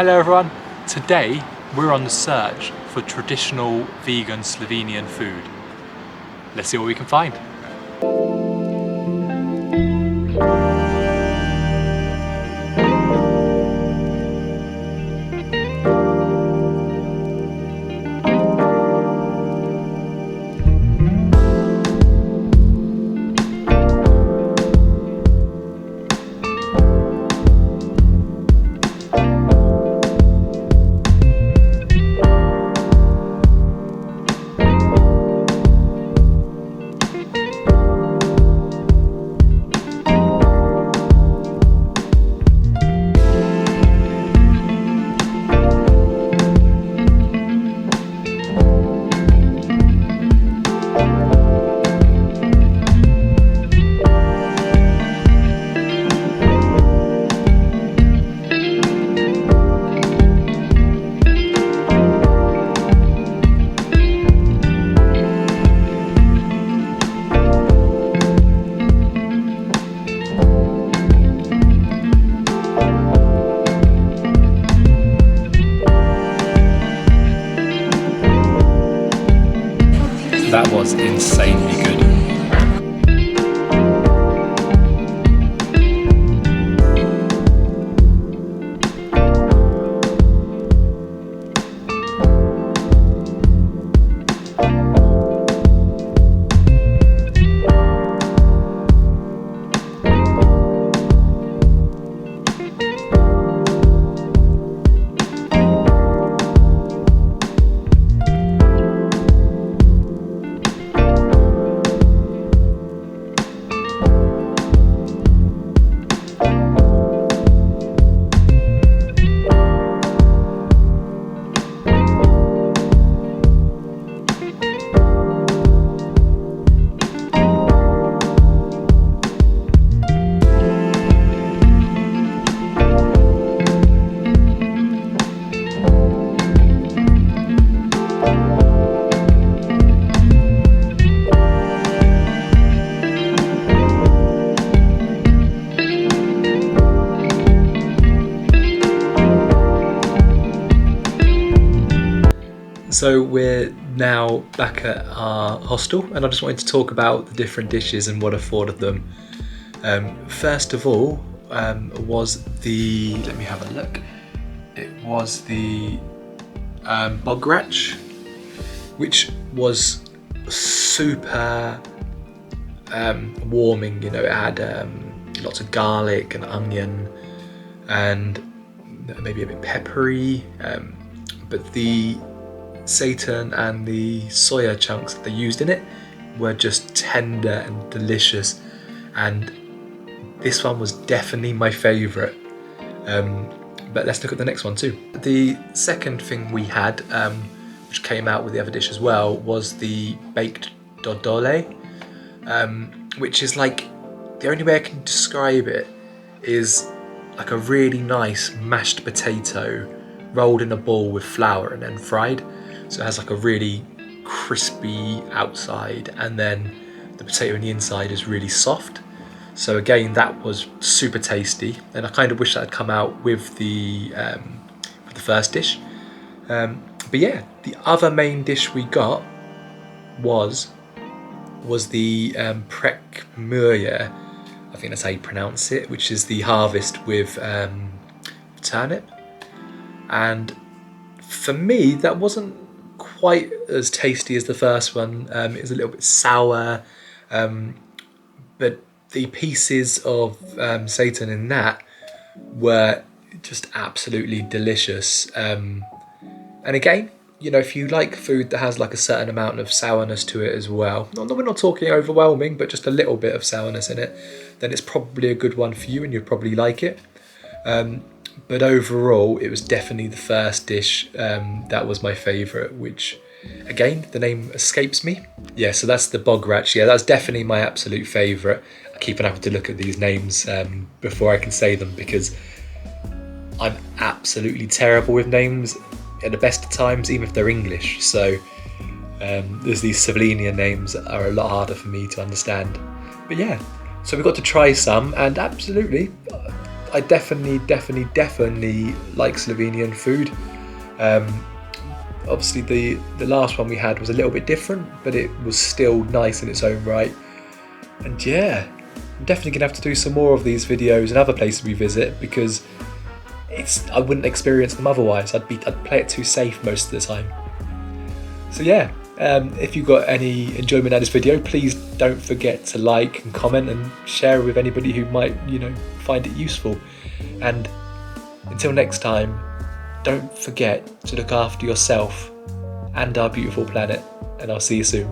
Hello everyone, today we're on the search for traditional vegan Slovenian food. Let's see what we can find. That was insanely good. So we're now back at our hostel, and I just wanted to talk about the different dishes and what I thought of them. First of all, was the, let me have a look, it was the bograch, which was super warming. You know, it had lots of garlic and onion and maybe a bit peppery, but the seitan and the soya chunks that they used in it were just tender and delicious, and this one was definitely my favourite. But let's look at the next one too. The second thing we had, which came out with the other dish as well, was the baked dodole, which is like, the only way I can describe it is like a really nice mashed potato rolled in a ball with flour and then fried. So it has like a really crispy outside, and then the potato on the inside is really soft. So again, that was super tasty, and I kind of wish that had come out with the first dish. But yeah, the other main dish we got was the prekmurje, I think that's how you pronounce it, which is the harvest with turnip. And for me, that wasn't quite as tasty as the first one. It was a little bit sour, but the pieces of seitan in that were just absolutely delicious. And again, you know, if you like food that has like a certain amount of sourness to it as well, we're not talking overwhelming, but just a little bit of sourness in it, then it's probably a good one for you and you'll probably like it. But overall, it was definitely the first dish that was my favourite, which, again, the name escapes me. Yeah, so that's the bograch. Yeah, that's definitely my absolute favourite. I keep on having to look at these names before I can say them, because I'm absolutely terrible with names at the best of times, even if they're English. So there's these Slovenian names that are a lot harder for me to understand. But yeah, so we got to try some, and absolutely, I definitely like Slovenian food. Obviously the last one we had was a little bit different, but it was still nice in its own right. And yeah, I'm definitely gonna have to do some more of these videos and other places we visit, because I wouldn't experience them otherwise. I'd play it too safe most of the time. So yeah, if you got any enjoyment out of this video, please don't forget to like and comment and share it with anybody who might, find it useful. And until next time, don't forget to look after yourself and our beautiful planet, and I'll see you soon.